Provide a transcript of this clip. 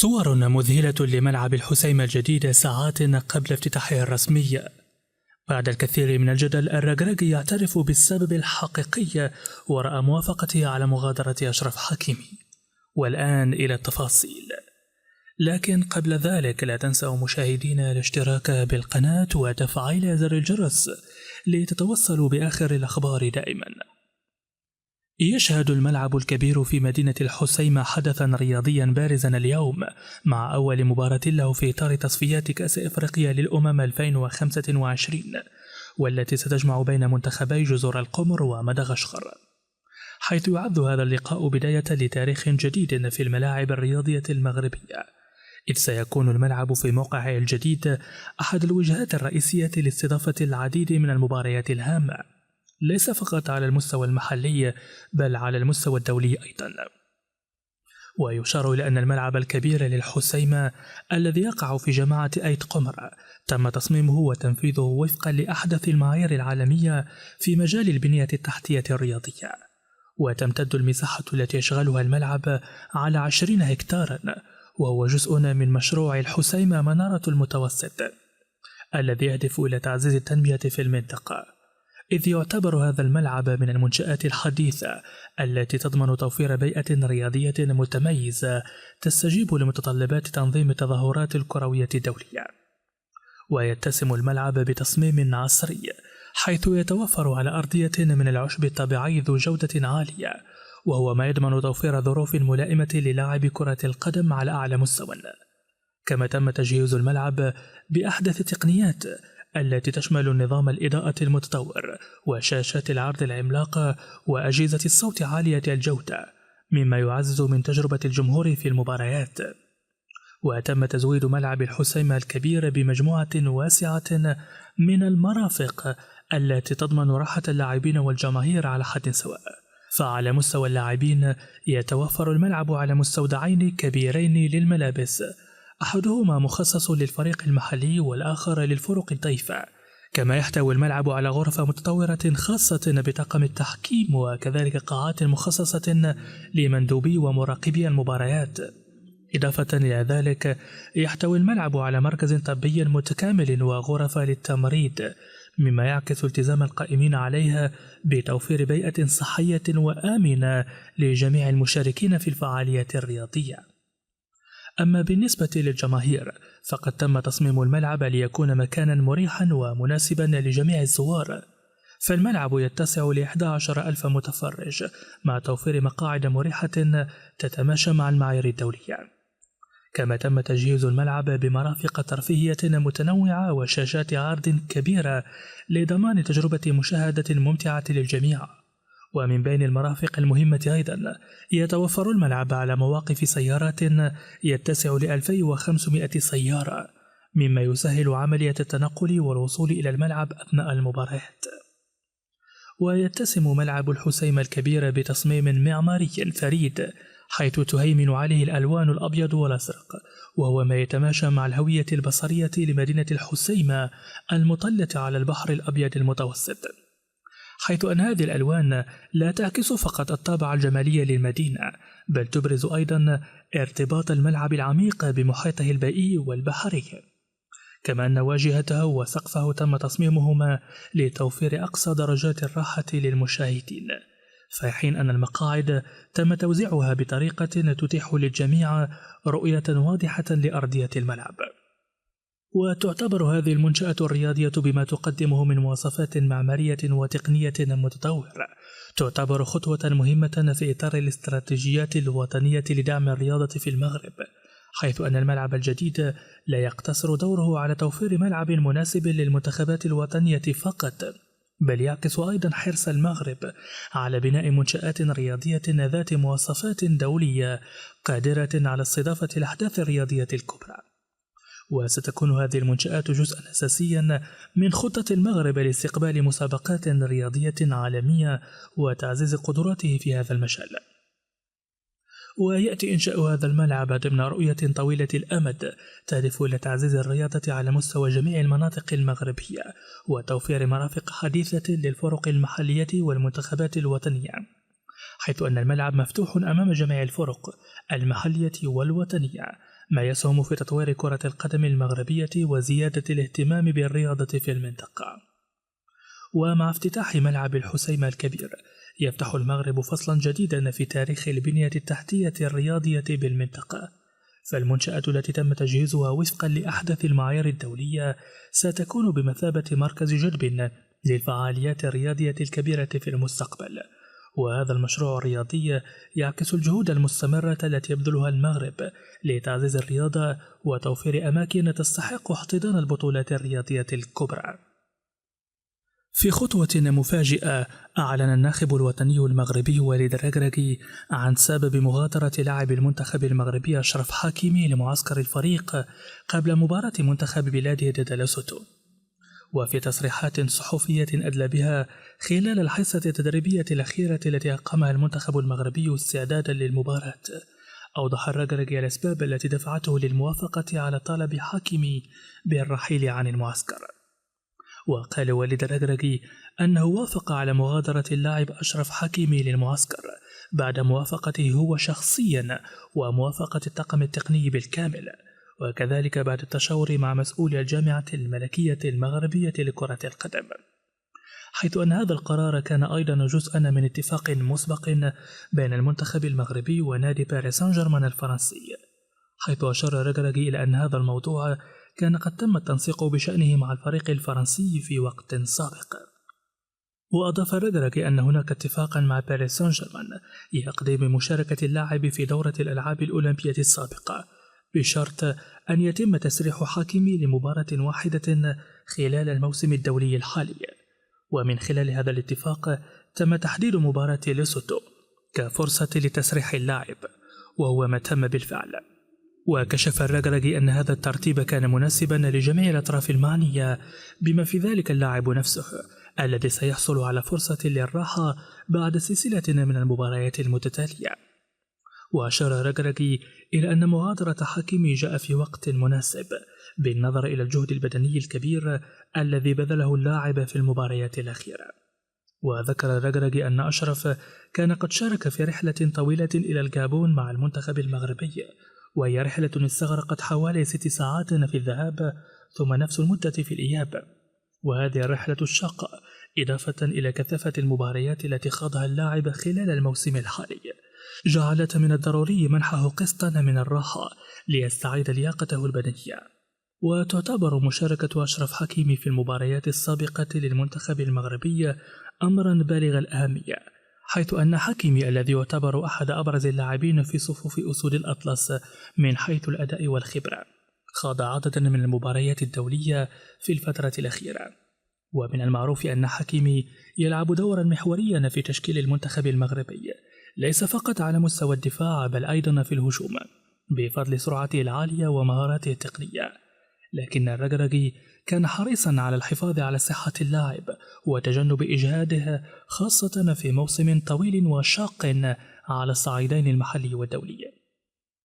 صور مذهلة لملعب الحسيمة الجديد ساعات قبل افتتاحه الرسمي. بعد الكثير من الجدل، الركراكي يعترف بالسبب الحقيقي وراء موافقته على مغادرة أشرف حكيمي. والآن إلى التفاصيل، لكن قبل ذلك لا تنسوا مشاهدينا الاشتراك بالقناة وتفعيل زر الجرس لتتوصلوا بآخر الأخبار دائما. يشهد الملعب الكبير في مدينة الحسيمة حدثا رياضيا بارزا اليوم، مع أول مباراة له في إطار تصفيات كأس إفريقيا للأمم 2025، والتي ستجمع بين منتخبي جزر القمر ومدغشقر، حيث يعد هذا اللقاء بداية لتاريخ جديد في الملاعب الرياضية المغربية، إذ سيكون الملعب في موقعه الجديد أحد الوجهات الرئيسية لاستضافة العديد من المباريات الهامة، ليس فقط على المستوى المحلي بل على المستوى الدولي أيضا. ويشار إلى أن الملعب الكبير للحسيمة الذي يقع في جماعة أيت قمر تم تصميمه وتنفيذه وفقا لأحدث المعايير العالمية في مجال البنية التحتية الرياضية، وتمتد المساحة التي يشغلها الملعب على 20 هكتارا، وهو جزء من مشروع الحسيمة منارة المتوسط الذي يهدف إلى تعزيز التنمية في المنطقة، إذ يعتبر هذا الملعب من المنشآت الحديثة التي تضمن توفير بيئة رياضية متميزة تستجيب لمتطلبات تنظيم التظاهرات الكروية الدولية. ويتسم الملعب بتصميم عصري، حيث يتوفر على أرضية من العشب الطبيعي ذو جودة عالية، وهو ما يضمن توفير ظروف ملائمة للاعب كرة القدم على أعلى مستوى. كما تم تجهيز الملعب بأحدث التقنيات التي تشمل نظام الإضاءة المتطور وشاشات العرض العملاقة وأجهزة الصوت عالية الجودة، مما يعزز من تجربة الجمهور في المباريات. وتم تزويد ملعب الحسيمة الكبير بمجموعة واسعة من المرافق التي تضمن راحة اللاعبين والجماهير على حد سواء. فعلى مستوى اللاعبين يتوفر الملعب على مستودعين كبيرين للملابس، أحدهما مخصص للفريق المحلي والآخر للفرق الضيفة. كما يحتوي الملعب على غرفة متطورة خاصة بطاقم التحكيم، وكذلك قاعات مخصصة لمندوبي ومراقبي المباريات. إضافة إلى ذلك يحتوي الملعب على مركز طبي متكامل وغرف للتمريض، مما يعكس التزام القائمين عليها بتوفير بيئة صحية وآمنة لجميع المشاركين في الفعاليات الرياضية. أما بالنسبة للجماهير، فقد تم تصميم الملعب ليكون مكانا مريحا ومناسبا لجميع الزوار، فالملعب يتسع ل11,000 متفرج، مع توفير مقاعد مريحة تتماشى مع المعايير الدولية. كما تم تجهيز الملعب بمرافق ترفيهية متنوعة وشاشات عرض كبيرة لضمان تجربة مشاهدة ممتعة للجميع. ومن بين المرافق المهمة أيضا يتوفر الملعب على مواقف سيارات يتسع ل2500 سيارة، مما يسهل عملية التنقل والوصول إلى الملعب أثناء المباريات. ويتسم ملعب الحسيمة الكبير بتصميم معماري فريد، حيث تهيمن عليه الألوان الأبيض والأزرق، وهو ما يتماشى مع الهوية البصرية لمدينة الحسيمة المطلة على البحر الأبيض المتوسط، حيث أن هذه الألوان لا تعكس فقط الطابع الجمالي للمدينة، بل تبرز أيضا ارتباط الملعب العميق بمحيطه البيئي والبحري. كما أن واجهته وسقفه تم تصميمهما لتوفير أقصى درجات الراحة للمشاهدين، في حين أن المقاعد تم توزيعها بطريقة تتيح للجميع رؤية واضحة لأرضية الملعب. وتعتبر هذه المنشأة الرياضية بما تقدمه من مواصفات معمارية وتقنية متطورة تعتبر خطوة مهمة في إطار الاستراتيجيات الوطنية لدعم الرياضة في المغرب، حيث أن الملعب الجديد لا يقتصر دوره على توفير ملعب مناسب للمنتخبات الوطنية فقط، بل يعكس أيضا حرص المغرب على بناء منشآت رياضية ذات مواصفات دولية قادرة على استضافة الأحداث الرياضية الكبرى. وستكون هذه المنشآت جزءا أساسيا من خطة المغرب لاستقبال مسابقات رياضية عالمية وتعزيز قدراته في هذا المجال. ويأتي إنشاء هذا الملعب ضمن رؤية طويلة الأمد تهدف إلى تعزيز الرياضة على مستوى جميع المناطق المغربية، وتوفير مرافق حديثة للفرق المحلية والمنتخبات الوطنية، حيث أن الملعب مفتوح أمام جميع الفرق المحلية والوطنية ما يسهم في تطوير كرة القدم المغربية وزيادة الاهتمام بالرياضة في المنطقة. ومع افتتاح ملعب الحسيمة الكبير يفتح المغرب فصلا جديدا في تاريخ البنية التحتية الرياضية بالمنطقة، فالمنشأة التي تم تجهيزها وفقا لأحدث المعايير الدولية ستكون بمثابة مركز جلب للفعاليات الرياضية الكبيرة في المستقبل. وهذا المشروع الرياضي يعكس الجهود المستمرة التي يبذلها المغرب لتعزيز الرياضة وتوفير أماكن تستحق احتضان البطولات الرياضية الكبرى. في خطوة مفاجئة أعلن الناخب الوطني المغربي وليد الركراكي عن سبب مغادرة لاعب المنتخب المغربي أشرف حكيمي لمعسكر الفريق قبل مباراة منتخب بلاده ضد لوسوتو. وفي تصريحات صحفية أدلى بها خلال الحصة التدريبية الأخيرة التي أقامها المنتخب المغربي استعدادا للمباراة، أوضح الركراكي الأسباب التي دفعته للموافقة على طلب حكيمي بالرحيل عن المعسكر. وقال وليد الركراكي أنه وافق على مغادرة اللاعب أشرف حكيمي للمعسكر بعد موافقته هو شخصيا وموافقة الطاقم التقني بالكامل، وكذلك بعد التشاور مع مسؤولي الجامعة الملكية المغربية لكرة القدم، حيث أن هذا القرار كان أيضا جزءا من اتفاق مسبق بين المنتخب المغربي ونادي باريس سان جيرمان الفرنسي، حيث أشار الركراكي إلى أن هذا الموضوع كان قد تم التنسيق بشأنه مع الفريق الفرنسي في وقت سابق. وأضاف الركراكي أن هناك اتفاقا مع باريس سان جيرمان يقضي بمشاركة اللاعب في دورة الألعاب الأولمبية السابقة بشرط أن يتم تسريح حكيمي لمباراة واحدة خلال الموسم الدولي الحالي. ومن خلال هذا الاتفاق تم تحديد مباراة لوسوتو كفرصة لتسريح اللاعب، وهو ما تم بالفعل. وكشف الركراكي أن هذا الترتيب كان مناسبا لجميع الأطراف المعنية بما في ذلك اللاعب نفسه الذي سيحصل على فرصة للراحة بعد سلسلة من المباريات المتتالية. وأشار الركراكي إلى أن مغادرة حكيمي جاء في وقت مناسب بالنظر إلى الجهد البدني الكبير الذي بذله اللاعب في المباريات الأخيرة. وذكر الركراكي أن أشرف كان قد شارك في رحلة طويلة إلى الجابون مع المنتخب المغربي، وهي رحلة استغرقت حوالي 6 ساعات في الذهاب ثم نفس المدة في الإياب. وهذه الرحلة الشاقة إضافة إلى كثافة المباريات التي خاضها اللاعب خلال الموسم الحالي جعلت من الضروري منحه قسطا من الراحة ليستعيد لياقته البدنية. وتعتبر مشاركة أشرف حكيمي في المباريات السابقة للمنتخب المغربي أمرا بالغ الأهمية، حيث أن حكيمي الذي يعتبر أحد أبرز اللاعبين في صفوف أسود الأطلس من حيث الأداء والخبرة خاض عددا من المباريات الدولية في الفترة الأخيرة. ومن المعروف أن حكيمي يلعب دورا محوريا في تشكيل المنتخب المغربي ليس فقط على مستوى الدفاع بل أيضا في الهجوم بفضل سرعته العالية ومهاراته التقنية. لكن الركراكي كان حريصا على الحفاظ على صحة اللاعب وتجنب إجهاده خاصة في موسم طويل وشاق على الصعيدين المحلي والدولي.